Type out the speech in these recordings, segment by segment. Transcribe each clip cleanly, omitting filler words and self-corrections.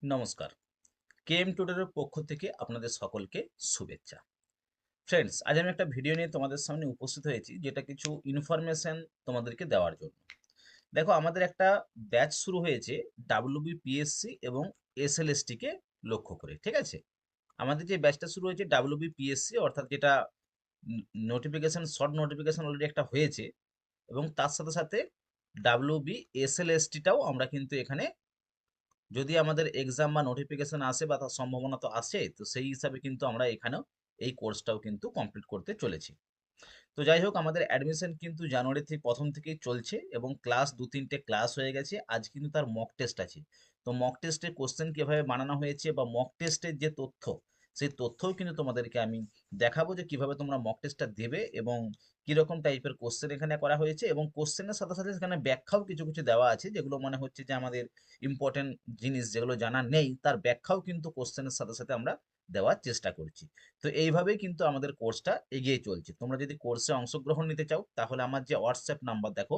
নমস্কার। কেএম টিউটরের পক্ষ থেকে আপনাদের সকলকে শুভেচ্ছা। ফ্রেন্ডস, আজ আমি একটা ভিডিও নিয়ে তোমাদের সামনে উপস্থিত হয়েছি, যেটা কিছু ইনফরমেশন তোমাদেরকে দেওয়ার জন্য। দেখো, আমাদের একটা ব্যাচ শুরু হয়েছে ডাব্লিউবিপিএসসি এবং এসএলএসটি কে লক্ষ্য করে। ঠিক আছে, আমাদের যে ব্যাচটা শুরু হয়েছে ডাব্লিউবিপিএসসি, অর্থাৎ যেটা নোটিফিকেশন, শর্ট নোটিফিকেশন অলরেডি একটা হয়েছে, এবং তার সাথে সাথে ডাব্লিউবি এসএলএসটিটাও আমরা কিন্তু এখানে, যদি আমাদের এক্সাম বা নোটিফিকেশন আসে বা তার সম্ভাবনা তো আসে, তো সেই হিসাবে কিন্তু আমরা এখানেও এই কোর্সটাও কিন্তু কমপ্লিট করতে চলেছি। তো যাই হোক, আমাদের অ্যাডমিশন কিন্তু জানুয়ারি থেকে প্রথম থেকেই চলছে, এবং ক্লাস 2-3টে ক্লাস হয়ে গেছে। আজ কিন্তু তার মক টেস্ট আছে। তো মক টেস্টের কোশ্চেন কিভাবে বানানো হয়েছে বা মক টেস্টের যে তথ্য, সেই তথ্যও কিন্তু তোমাদেরকে আমি দেখাবো, যে কিভাবে তোমরা মক টেস্টটা দেবে এবং কিরকম টাইপের কোশ্চেন এখানে করা হয়েছে, এবং কোশ্চেনের সাথে সাথে সেখানে ব্যাখ্যাও কিছু কিছু দেওয়া আছে, যেগুলো মনে হচ্ছে যে আমাদের ইম্পর্টেন্ট জিনিস যেগুলো জানা নেই, তার ব্যাখ্যাও কিন্তু কোশ্চেনের সাথে সাথে আমরা দেওয়ার চেষ্টা করছি। তো এইভাবেই কিন্তু আমাদের কোর্সটা এগিয়ে চলছে। তোমরা যদি কোর্সে অংশগ্রহণ নিতে চাও, তাহলে আমার যে হোয়াটসঅ্যাপ নাম্বার দেখো,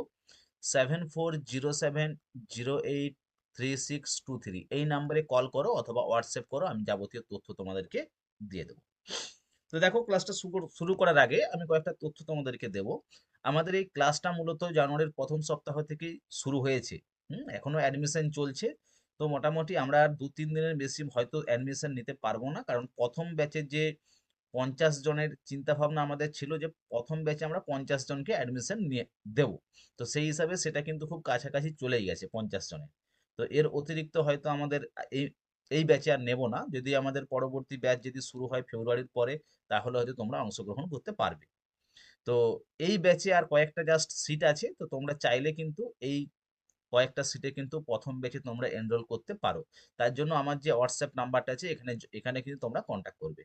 7407083623, এই নাম্বারে কল করো অথবা হোয়াটসঅ্যাপ করো, আমি যাবতীয় তথ্য তোমাদেরকে দিয়ে দেবো। তো দেখো, ক্লাসটা শুরু করার আগে আমি কয়েকটা তথ্য তোমাদেরকে দেব। আমাদের এই ক্লাসটা মূলত জানুয়ারির প্রথম সপ্তাহ থেকেই শুরু হয়েছে। এখনো অ্যাডমিশন চলছে। তো মোটামুটি আমরা আর 2-3 দিনের বেশি হয়তো অ্যাডমিশন নিতে পারবো না, কারণ প্রথম ব্যাচের যে 50 জনের চিন্তা ভাবনা আমাদের ছিল, যে প্রথম ব্যাচে আমরা 50 জনকে অ্যাডমিশন নিয়ে দেবো। তো সেই হিসাবে সেটা কিন্তু খুব কাছাকাছি চলেই গেছে 50 জনের। তো এর অতিরিক্ত হয়তো আমাদের এই এই ব্যাচে আর নেব না। যদি আমাদের পরবর্তী ব্যাচ যদি শুরু হয় ফেব্রুয়ারির পরে, তাহলে হয়তো তোমরা অংশগ্রহণ করতে পারবে। তো এই ব্যাচে আর কয়েকটা জাস্ট সিট আছে, তো তোমরা চাইলে কিন্তু এই কয়েকটা সিটে কিন্তু প্রথম ব্যাচে তোমরা এনরোল করতে পারো। তার জন্য আমার যে হোয়াটসঅ্যাপ নাম্বারটা আছে, এখানে এখানে কিন্তু তোমরা কন্ট্যাক্ট করবে।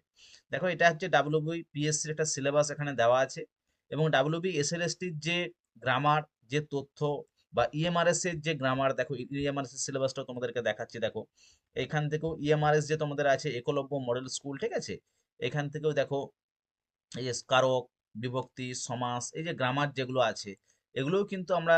দেখো, এটা হচ্ছে ডাব্লিউবিপিএসসির একটা সিলেবাস এখানে দেওয়া আছে, এবং ডাব্লিউবিএসএলএসটির যে গ্রামার, যে তথ্য, বা ইএমআরএস এর যে গ্রামার, দেখো ইএমআরএস এর সিলেবাসটাও তোমাদেরকে দেখাচ্ছি। দেখো, এখান থেকেও ইএমআরএস যে তোমাদের আছে, একলব্য মডেল স্কুল, ঠিক আছে, এখান থেকেও দেখো এই যে কারক, বিভক্তি, সমাস, এই যে গ্রামার যেগুলো আছে, এগুলোও কিন্তু আমরা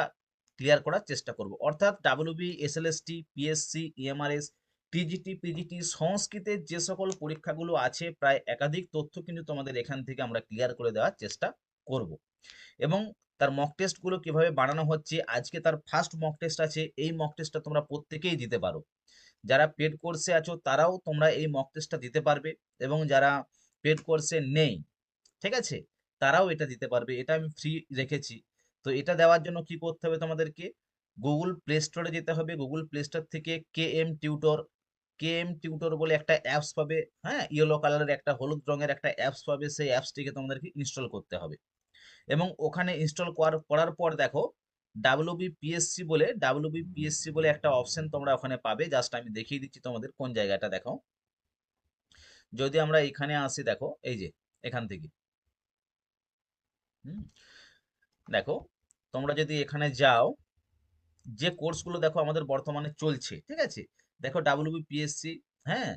ক্লিয়ার করার চেষ্টা করব। অর্থাৎ WB, SLST, PSC, EMRS, TGT, PGT, সংস্কৃতের যে সকল পরীক্ষাগুলো আছে, প্রায় একাধিক তথ্য কিন্তু তোমাদের এখান থেকে আমরা ক্লিয়ার করে দেওয়ার চেষ্টা করব। এবং তার মক টেস্টগুলো কিভাবে বানানো হচ্ছে, আজকে তার ফার্স্ট মক টেস্ট আছে। এই মক টেস্টটা তোমরা প্রত্যেকেই দিতে পারো। যারা পেড কোর্সে আছো তারাও তোমরা এই মক টেস্টটা দিতে পারবে, এবং যারা পেড কোর্সে নেই, ঠিক আছে, তারাও এটা দিতে পারবে। এটা আমি ফ্রি রেখেছি। তো এটা দেওয়ার জন্য কি করতে হবে তোমাদেরকে? গুগল প্লে স্টোরে যেতে হবে। গুগল প্লে স্টোর থেকে কেএম টিউটর বলে একটা অ্যাপস পাবে। হ্যাঁ, ইয়েলো কালারের একটা, হলুদ রঙের একটা অ্যাপস পাবে। সেই অ্যাপসটিকে তোমাদেরকে ইনস্টল করতে হবে, এবং ওখানে ইনস্টল করার পর দেখো, ডাব্লিউবিপিএসসি বলে একটা অপশন তোমরা ওখানে পাবে। জাস্ট আমি দেখিয়ে দিচ্ছি তোমাদের কোন জায়গাটা। দেখো, যদি আমরা এখানে আসি, দেখো এই যে এখান থেকে, হুম, দেখো, তোমরা যদি এখানে যাও, যে কোর্সগুলো দেখো আমাদের বর্তমানে চলছে, ঠিক আছে, দেখো ডাব্লিউবিপিএসসি, হ্যাঁ,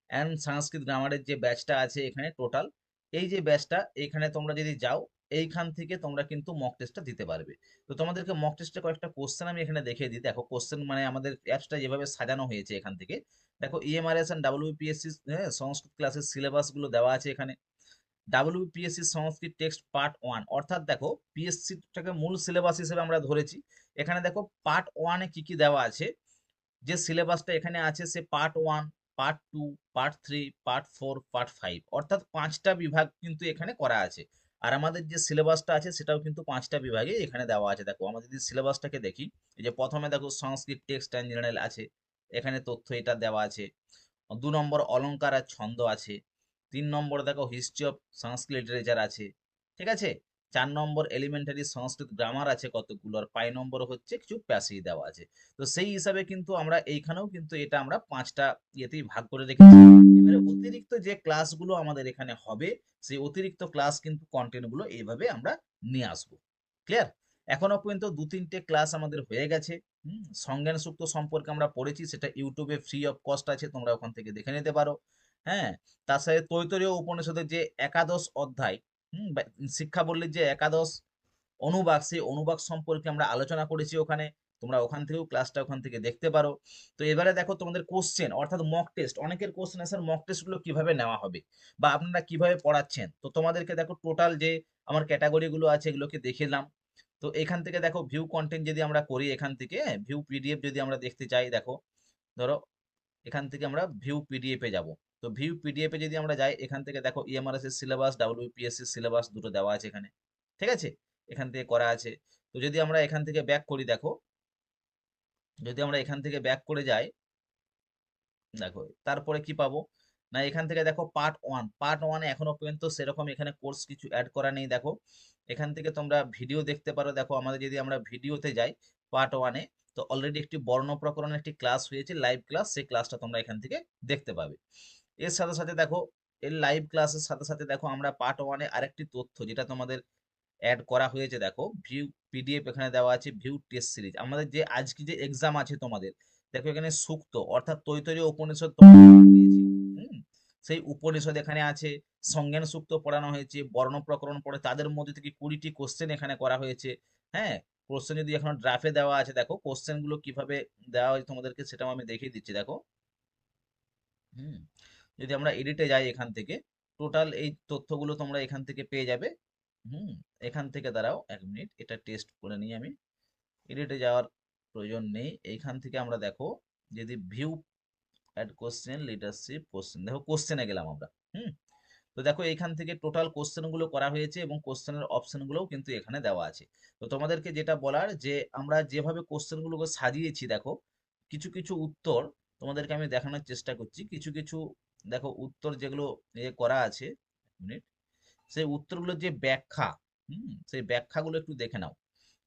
অ্যান্ড সংস্কৃত গ্রামারের যে ব্যাচটা আছে এখানে টোটাল, এই যে ব্যাচটা, এখানে তোমরা যদি যাও, এইখান থেকে তোমরা কিন্তু মক টেস্টটা দিতে পারবে। তো তোমাদেরকে মক টেস্টে কয়েকটা কোশ্চেন আমি এখানে দেখিয়ে দিই। দেখো, কোশ্চেন মানে আমাদের অ্যাপসটা যেভাবে সাজানো হয়েছে, এখান থেকে দেখো ইএমআরএস অ্যান্ড ডাব্লিউবিপিএসসি, হ্যাঁ, সংস্কৃত ক্লাসের সিলেবাসগুলো দেওয়া আছে এখানে। ডাব্লিউপিএসসি সংস্কৃত টেক্সট পার্ট 1, অর্থাৎ দেখো পিএসসিটাকে মূল সিলেবাস হিসেবে আমরা ধরেছি। এখানে দেখো পার্ট 1-এ কি কি দেওয়া আছে, যে সিলেবাসটা এখানে আছে, সে part 1, part 2, part 3, part 4, part 5, অর্থাৎ 5টা বিভাগ কিন্তু এখানে করা আছে। আর আমাদের যে সিলেবাসটা আছে সেটাও কিন্তু 5টা বিভাগে এখানে দেওয়া আছে। দেখো, আমরা যদি সিলেবাসটাকে দেখি, এই যে প্রথমে দেখো সংস্কৃত টেক্সট অ্যান্ড জেনারেল আছে, এখানে তথ্য এটা দেওয়া আছে। 2 নম্বর অলংকার আর ছন্দ আছে। 3 নম্বর দেখো হিস্ট্রি অফ সংস্কৃত লিটারেচার আছে, ঠিক আছে। 4 নম্বর এলিমেন্টারি সংস্কৃত গ্রামার আছে কতগুলো, আর 5 নম্বর হচ্ছে কিছু প্যাসেজ দেওয়া আছে। তো সেই হিসাবে কিন্তু আমরা এইখানেও কিন্তু এটা আমরা 5টা ইয়েতেই ভাগ করে রেখেছি। এবারে অতিরিক্ত যে ক্লাসগুলো আমাদের এখানে হবে, সেই অতিরিক্ত ক্লাস কিন্তু কন্টেন্টগুলো এইভাবে আমরা নিয়ে আসবো। ক্লিয়ার? এখনো পর্যন্ত 2-3টে ক্লাস আমাদের হয়ে গেছে। সংজ্ঞান সূক্ত সম্পর্কে আমরা পড়েছি, সেটা ইউটিউবে ফ্রি অফ কস্ট আছে, তোমরা ওখান থেকে দেখে নিতে পারো। হ্যাঁ, তার সাথে তৈতরীয় উপনিষদের যে একাদশ অধ্যায়, শিক্ষা বললে যে একাদশ অনুবাদ, সেই অনুবাদ সম্পর্কে আমরা আলোচনা করেছি ওখানে। তোমরা ওখান থেকেও ক্লাসটা ওখান থেকে দেখতে পারো। তো এবারে দেখো তোমাদের কোশ্চেন অর্থাৎ মক টেস্ট, অনেকের কোশ্চেন আনসার মক টেস্টগুলো কিভাবে নেওয়া হবে বা আপনারা কিভাবে পড়াচ্ছেন। তো তোমাদেরকে দেখো টোটাল যে আমার ক্যাটাগরিগুলো আছে এগুলোকে দেখিলাম। তো এখান থেকে দেখো ভিউ কন্টেন্ট যদি আমরা করি, এখান থেকে ভিউ পিডিএফ যদি আমরা দেখতে চাই, দেখো ধরো এখান থেকে আমরা ভিউ পিডিএফ এ যাব। তো ভিউ পিডিএফ এ যদি আমরা যাই, এখান থেকে দেখো ইএমআরএস এর সিলেবাস, ডাব্লিউপিএসসি সিলেবাস দুটো দেওয়া আছে এখানে, ঠিক আছে, এখান থেকে করা আছে। তো যদি আমরা এখান থেকে ব্যাক করি, দেখো যদি আমরা এখান থেকে ব্যাক করে যাই, দেখো তারপরে কি পাবো না, এখান থেকে দেখো পার্ট ওয়ানে এখনো পর্যন্ত সেরকম এখানে কোর্স কিছু অ্যাড করা নেই। দেখো এখান থেকে তোমরা ভিডিও দেখতে পারো। দেখো আমাদের যদি আমরা ভিডিওতে যাই পার্ট 1-এ, তো অলরেডি একটি বর্ণ প্রকরণের একটি ক্লাস হয়েছে, লাইভ ক্লাস, সেই ক্লাসটা তোমরা এখান থেকে দেখতে পাবে। এর সাথে সাথে দেখো এর লাইভ ক্লাসের সাথে সাথে দেখো আমরা পার্ট 1-এ আরেকটি তথ্য যেটা তোমাদের অ্যাড করা হয়েছে, দেখো ভিউ পিডিএফ এখানে দেওয়া আছে, ভিউ টেস্ট সিরিজ। আমাদের যে আজকে যে এক্সাম আছে তোমাদের, দেখো এখানে সুক্ত অর্থাৎ তৈতরীয় উপনিষদ পড়িয়েছি। সেই উপনিষদ এখানে আছে, সংজ্ঞান সূক্ত পড়ানো হয়েছে, বর্ণ প্রকরণ পড়ে, তাদের মধ্যে থেকে 20টি কোশ্চেন এখানে করা হয়েছে। হ্যাঁ, কোশ্চেন যদি এখন ড্রাফে দেওয়া আছে, দেখো কোশ্চেন গুলো কিভাবে দেওয়া হয় তোমাদেরকে সেটাও আমি দেখিয়ে দিচ্ছি। দেখো হুম যদি আমরা এডিটে যাই, এখান থেকে টোটাল এই তথ্যগুলো তোমরা এখান থেকে পেয়ে যাবে। হুম এখান থেকে দাঁড়াও 1 মিনিট, এটা টেস্ট করে নিই আমি। এডিটে যাওয়ার প্রয়োজন নেই, এইখান থেকে আমরা দেখো যদি view add question leadership question, দেখো কোশ্চেনে গেলাম আমরা। হুম তো দেখো এইখান থেকে টোটাল কোশ্চেন গুলো করা হয়েছে এবং কোশ্চেনের অপশন গুলোও কিন্তু এখানে দেওয়া আছে। তো তোমাদেরকে যেটা বলার যে আমরা যেভাবে কোশ্চেন গুলোকে সাজিয়েছি, দেখো কিছু কিছু উত্তর তোমাদেরকে আমি দেখানোর চেষ্টা করছি। কিছু কিছু দেখো উত্তর যেগুলো করা আছে, মিনিট, সেই উত্তরগুলোর যে ব্যাখ্যা, সেই ব্যাখ্যাগুলো একটু দেখে নাও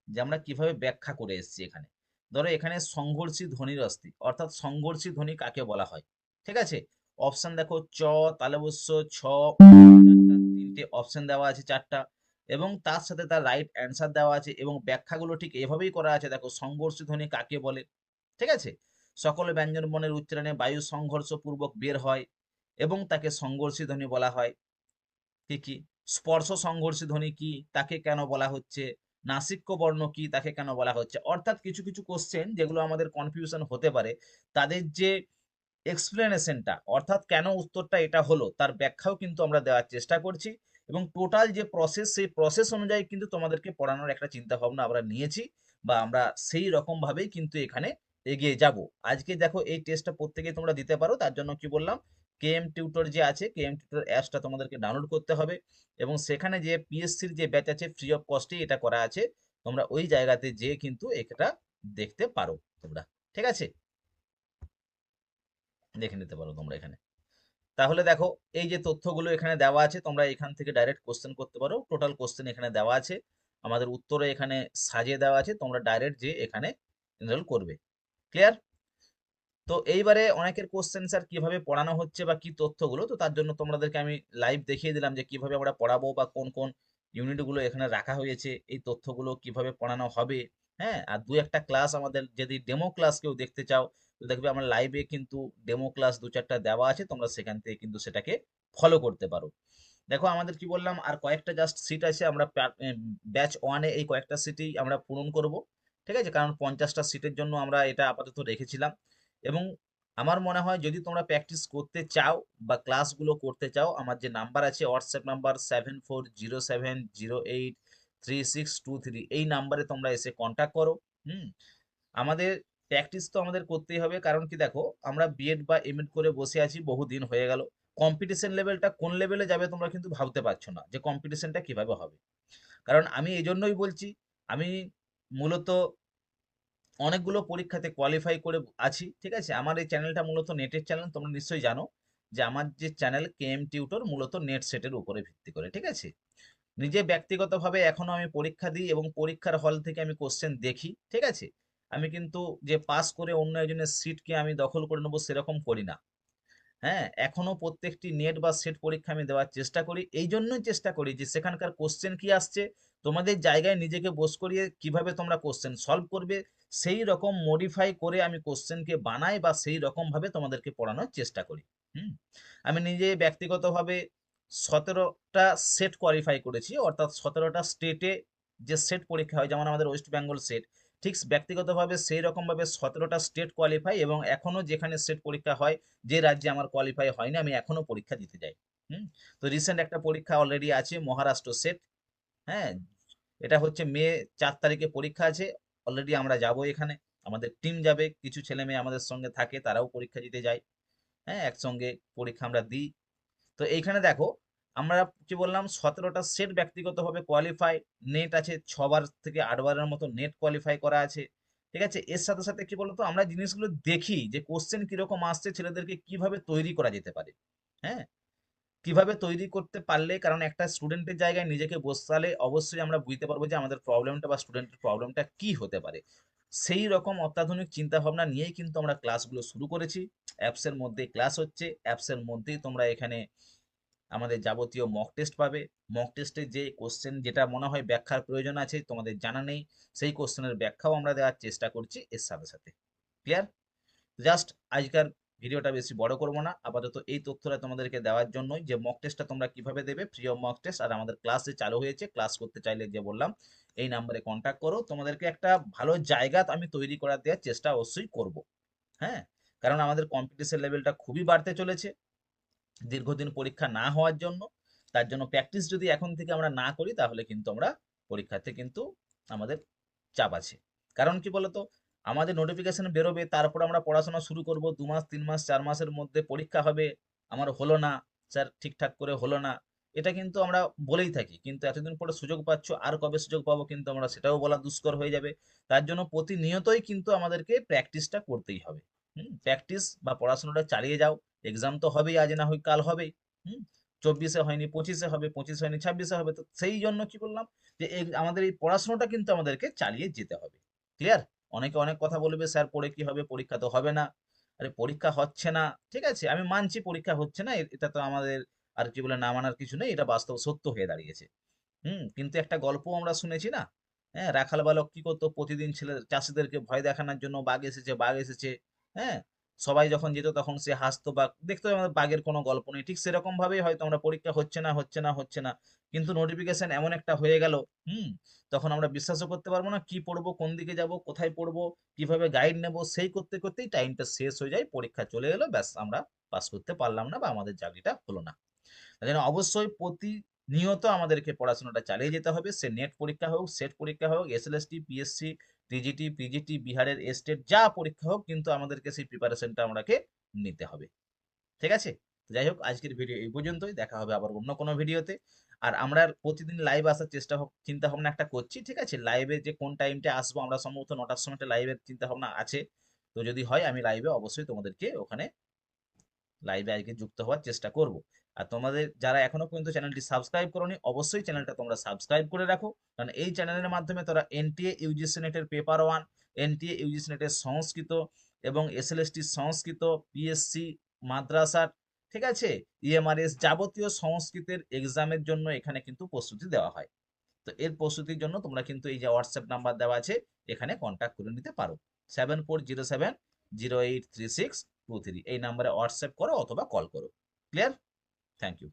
যে আমরা কিভাবে ব্যাখ্যা করে এসেছি এখানে। ধরো এখানে সংঘর্ষী ধ্বনির অস্তি, অর্থাৎ সংঘর্ষী ধ্বনি কাকে বলা হয়, ঠিক আছে। অপশন দেখো চ, তালব্য ছ, তিনটে অপশন দেওয়া আছে, চারটা, এবং তার সাথে তার রাইট অ্যান্সার দেওয়া আছে এবং ব্যাখ্যাগুলো ঠিক এভাবেই করা আছে। দেখো সংঘর্ষী ধ্বনি কাকে বলে, ঠিক আছে, সকল ব্যঞ্জন বর্ণের উচ্চারণে বায়ু সংঘর্ষ পূর্বক বের হয় এবং তাকে সংঘর্ষী ধ্বনি বলা হয়। কি কি স্পর্শ সংঘর্ষী ধ্বনি কি, তাকে কেন বলা হচ্ছে, নাসিক্য বর্ণ কি, তাকে কেন বলা হচ্ছে। অর্থাৎ কিছু কিছু কোশ্চেন যেগুলো আমাদের কনফিউশন হতে পারে, তাদের যে এক্সপ্লেনেশনটা অর্থাৎ কেন উত্তরটা এটা হলো তার ব্যাখ্যাও কিন্তু আমরা দেওয়ার চেষ্টা করছি। এবং টোটাল যে প্রসেস, সেই প্রসেস অনুযায়ী কিন্তু তোমাদেরকে পড়ানোর একটা চিন্তা ভাবনা আমরা নিয়েছি, বা আমরা সেই রকম ভাবেই কিন্তু এখানে এগিয়ে যাব। আজকে দেখো এই টেস্টটা প্রত্যেকেই তোমরা দিতে পারো, তার জন্য কি বললাম, কেএম টিউটর যে আছে, কেএম টিউটর অ্যাপসটা তোমাদেরকে ডাউনলোড করতে হবে এবং সেখানে যে পিএসসির যে ব্যাচ আছে ফ্রি অফ কস্টে এটা করা আছে, তোমরা ওই জায়গাতে যেয়ে কিন্তু এটা দেখতে পারো তোমরা, ঠিক আছে, দেখে নিতে পারো তোমরা এখানে। তাহলে দেখো এই যে তথ্যগুলো এখানে দেওয়া আছে, তোমরা এখান থেকে ডাইরেক্ট কোশ্চেন করতে পারো। টোটাল কোশ্চেন এখানে দেওয়া আছে, আমাদের উত্তরে এখানে সাজিয়ে দেওয়া আছে, তোমরা ডাইরেক্ট যে এখানে এনরোল করবে। ক্লিয়ার? তো এইবারে অনেকের কোশ্চেন স্যার কিভাবে পড়ানো হচ্ছে বা কি তথ্যগুলো, তো তার জন্য তোমাদেরকে আমি লাইভ দেখিয়ে দিলাম যে কিভাবে আমরা পড়াবো বা কোন কোন ইউনিটগুলো এখানে রাখা হয়েছে, এই তথ্যগুলো কিভাবে পড়ানো হবে। হ্যাঁ, আর দু একটা ক্লাস আমাদের যদি ডেমো ক্লাস কেউ দেখতে চাও, তো দেখবে আমার লাইভে কিন্তু ডেমো ক্লাস দু চারটা দেওয়া আছে, তোমরা সেখান থেকে কিন্তু সেটাকে ফলো করতে পারো। দেখো আমাদের কি বললাম, আর কয়েকটা জাস্ট সিট আছে, আমরা ব্যাচ 1-এ এই কয়েকটা সিটই আমরা পূরণ করব, ঠিক আছে, কারণ 50টা সিটের জন্য আমরা এটা আপাতত রেখেছিলাম। এবং আমার মনে হয় যদি তোমরা প্র্যাকটিস করতে চাও বা ক্লাসগুলো করতে চাও, আমার যে নাম্বার আছে হোয়াটসঅ্যাপ নাম্বার 7407083623, এই নাম্বারে তোমরা এসে কন্ট্যাক্ট করো। হুম আমাদের প্র্যাকটিস তো আমাদের করতেই হবে, কারণ কি দেখো আমরা বিএড বা এমএড করে বসে আছি বহু দিন হয়ে গেল, কম্পিটিশন লেভেলটা কোন লেভেলে যাবে তোমরা কিন্তু ভাবতে পারছো না যে কম্পিটিশনটা কিভাবে হবে। কারণ আমি এই জন্যই বলছি, আমি মূলত অনেকগুলো পরীক্ষাতে কোয়ালিফাই করে আছি, ঠিক আছে। আমার এই চ্যানেলটা মূলত নেটের চ্যানেল, তোমরা নিশ্চয়ই জানো যে আমার যে চ্যানেল কেএম টিউটর মূলত নেট সেটের উপরে ভিত্তি করে, ঠিক আছে। নিজে ব্যক্তিগতভাবে এখনো আমি পরীক্ষা দিই এবং পরীক্ষার হল থেকে আমি কোশ্চেন দেখি, ঠিক আছে। আমি কিন্তু যে পাস করে অন্য একজনের সিটকে আমি দখল করে নেবো সেরকম করি না। হ্যাঁ, এখনো প্রত্যেকটি নেট বা সেট পরীক্ষা আমি দেওয়ার চেষ্টা করি, এই জন্যই চেষ্টা করি যে সেখানকার কোশ্চেন কি আসছে, তোমাদের জায়গায় নিজেকে বস করিয়ে কিভাবে তোমরা কোশ্চেন সলভ করবে, সেই রকম মডিফাই করে আমি কোশ্চেনকে বানাই বা সেই রকম ভাবে তোমাদেরকে পড়ানোর চেষ্টা করি। হুম আমি নিজে ব্যক্তিগতভাবে 17টা সেট কোয়ালিফাই করেছি, অর্থাৎ 17টা স্টেটে যে সেট পরীক্ষা হয়, যেমন আমাদের ওয়েস্ট বেঙ্গল সেট, ঠিক ব্যক্তিগতভাবে সেই রকমভাবে 17টা স্টেট কোয়ালিফাই, এবং এখনো যেখানে স্টেট পরীক্ষা হয়, যে রাজ্যে আমার কোয়ালিফাই হয়নি আমি এখনো পরীক্ষা দিতে যাই। হুম। তো রিসেন্ট একটা পরীক্ষা অলরেডি আছে, মহারাষ্ট্র সেট। হ্যাঁ, এটা হচ্ছে মে 4 তারিখে পরীক্ষা আছে। অলরেডি আমরা যাব এখানে, আমাদের টিম যাবে, কিছু ছেলে মেয়ে আমাদের সঙ্গে থাকে, তারাও পরীক্ষা দিতে যায়। হ্যাঁ, একসঙ্গে পরীক্ষা আমরা দিই। তো এইখানে দেখো, আমরা কি বললাম, 17টা সেট ব্যক্তিগতভাবে কোয়ালিফাই, নেট আছে 6 বার থেকে 8 বারের মতো নেট কোয়ালিফাই করা আছে। ঠিক আছে, এর সাথে সাথে কি বলতো, আমরা জিনিসগুলো দেখি যে কোশ্চেন কিরকম আসছে, ছেলেদেরকে কিভাবে তৈরি করা যেতে পারে। হ্যাঁ, কিভাবে তৈরি করতে পারলে, কারণ একটা স্টুডেন্টের জায়গায় নিজেকে বসালে অবশ্যই আমরা বুঝতে পারবো যে আমাদের প্রবলেমটা বা স্টুডেন্টের প্রবলেমটা কি হতে পারে। সেই রকম অত্যাধুনিক চিন্তা ভাবনা নিয়েই কিন্তু আমরা ক্লাসগুলো শুরু করেছি। অ্যাপসের মধ্যে ক্লাস হচ্ছে, অ্যাপসের মধ্যেই তোমরা এখানে আমাদের যাবতীয় মক টেস্ট পাবে। মক টেস্টে যে কোশ্চেন যেটা মনে হয় ব্যাখ্যার প্রয়োজন আছে, তোমাদের জানা নেই, সেই কোশ্চেনের ব্যাখ্যাও আমরা দেওয়ার চেষ্টা করছি এর সাথে সাথে। ক্লিয়ার? জাস্ট আজকের ভিডিওটা বেশি বড় করব না, আপাতত এই তথ্যটা তোমাদেরকে দেওয়ার জন্যই যে মক টেস্টটা তোমরা কিভাবে দেবে, ফ্রি অফ মক টেস্ট। আর আমাদের ক্লাস যে চালু হয়েছে, ক্লাস করতে চাইলে যে বললাম এই নাম্বারে কন্ট্যাক্ট করো, তোমাদেরকে একটা ভালো জায়গা আমি তৈরি করার দেওয়ার চেষ্টা অবশ্যই করব। হ্যাঁ, কারণ আমাদের কম্পিটিশন লেভেলটা খুবই বাড়তে চলেছে দীর্ঘদিন পরীক্ষা না হওয়ার জন্য। তার জন্য প্র্যাকটিস যদি এখন থেকে আমরা না করি, তাহলে কিন্তু আমরা পরীক্ষাতে কিন্তু আমাদের চাপ আছে। কারণ কি বলতো, আমাদের নোটিফিকেশন বেরোবে, তারপর আমরা পড়াশোনা শুরু করব, 2 মাস 3 মাস 4 মাসের মধ্যে পরীক্ষা হবে, আমার হলো না স্যার, ঠিকঠাক করে হলো না, এটা কিন্তু আমরা বলেই থাকি। কিন্তু এতদিন পরে সুযোগ পাচ্ছ, আর কবে সুযোগ পাবো কিন্তু আমরা সেটাও বলা দুষ্কর হয়ে যাবে। তার জন্য প্রতিনিয়তই কিন্তু আমাদেরকে প্র্যাকটিসটা করতেই হবে। প্র্যাকটিস বা পড়াশোনাটা চালিয়ে যাও। এক্সাম তো হবেই, আজ না হয় কাল হবেই। হুম। 24-এ হয়নি 25-এ হবে, 25 হয়নি 26-এ হবে। তো সেই জন্য কি বললাম, যে আমাদের এই পড়াশোনাটা কিন্তু আমাদেরকে চালিয়ে যেতে হবে। ক্লিয়ার? অনেকে অনেক কথা বলবে, স্যার পড়ে কি হবে, পরীক্ষা তো হবে না। আরে পরীক্ষা হচ্ছে না, ঠিক আছে, আমি মানছি পরীক্ষা হচ্ছে না, এটা তো আমাদের আর কি বলে না মানার কিছু নেই, এটা বাস্তব সত্য হয়ে দাঁড়িয়েছে। কিন্তু একটা গল্প আমরা শুনেছি না? হ্যাঁ, রাখাল বালক কি করতো, প্রতিদিন ছেলে চাষীদেরকে ভয় দেখানোর জন্য, বাঘ এসেছে বাঘ এসেছে। হ্যাঁ, সবাই যখন যেত তখন সে হাসতো, বা দেখতো আমাদের বাঘের কোনো গল্প নেই। ঠিক সেরকম ভাবেই হয়তো আমরা পরীক্ষা হচ্ছে না হচ্ছে না হচ্ছে না, কিন্তু নোটিফিকেশন এমন একটা হয়ে গেল। হুম। তখন আমরা বিশ্বাসও করতে পারবো না, কি পড়বো, কোন দিকে যাব, কোথায় পড়বো, কিভাবে গাইড নেব, সেই করতে করতেই টাইমটা শেষ হয়ে যায়, পরীক্ষা চলে এলো, ব্যাস আমরা পাস করতে পারলাম না বা আমাদের চাকরিটা হলো না। তাই জন্য অবশ্যই প্রতিনিয়ত আমাদেরকে পড়াশোনাটা চালিয়ে যেতে হবে। সে নেট পরীক্ষা হোক, সেট পরীক্ষা হোক, এসএলএসটি, পিএসসি, টিজিটি, পিজিটি, বিহারের এস্টেট যা পরীক্ষা হোক, কিন্তু আমাদেরকে সেই প্রিপারেশনটা আমাকে নিতে হবে। ঠিক আছে? তো যাই হোক, আজকের ভিডিও এই পর্যন্তই, দেখা হবে আবার অন্য কোনো ভিডিওতে। আর আমরা প্রতিদিন লাইভ আসার চিন্তা ভাবনা একটা করছি। ঠিক আছে, লাইভে যে কোন টাইমটা আসবো, আমরা সম্ভবত 9টার সময় একটা লাইভের চিন্তা ভাবনা আছে। তো যদি হয় আমি লাইভে অবশ্যই তোমাদেরকে ওখানে লাইভে আজকে যুক্ত হওয়ার চেষ্টা করব। আর তোমাদের যারা এখনো পর্যন্ত চ্যানেলটি সাবস্ক্রাইব করোনি, অবশ্যই চ্যানেলটা তোমরা সাবস্ক্রাইব করে রাখো। কারণ এই চ্যানেলের মাধ্যমে তোরা এনটিএ ইউজিসি নেটের পেপার 1, এনটিএ ইউজিসি নেটের সংস্কৃত এবং এসএলএসটি সংস্কৃত, পিএসসি মাদ্রাসার, ঠিক আছে, ইএমআরএস যাবতীয় সংস্কৃতের এক্সামের জন্য এখানে কিন্তু প্রস্তুতি দেওয়া হয়। তো এর প্রস্তুতির জন্য তোমরা কিন্তু এই যে হোয়াটসঅ্যাপ নাম্বার দেওয়া আছে, এখানে কন্ট্যাক্ট করে নিতে পারো। 7407083623, এই নাম্বারে হোয়াটসঅ্যাপ করো অথবা কল করো। ক্লিয়ার? Thank you.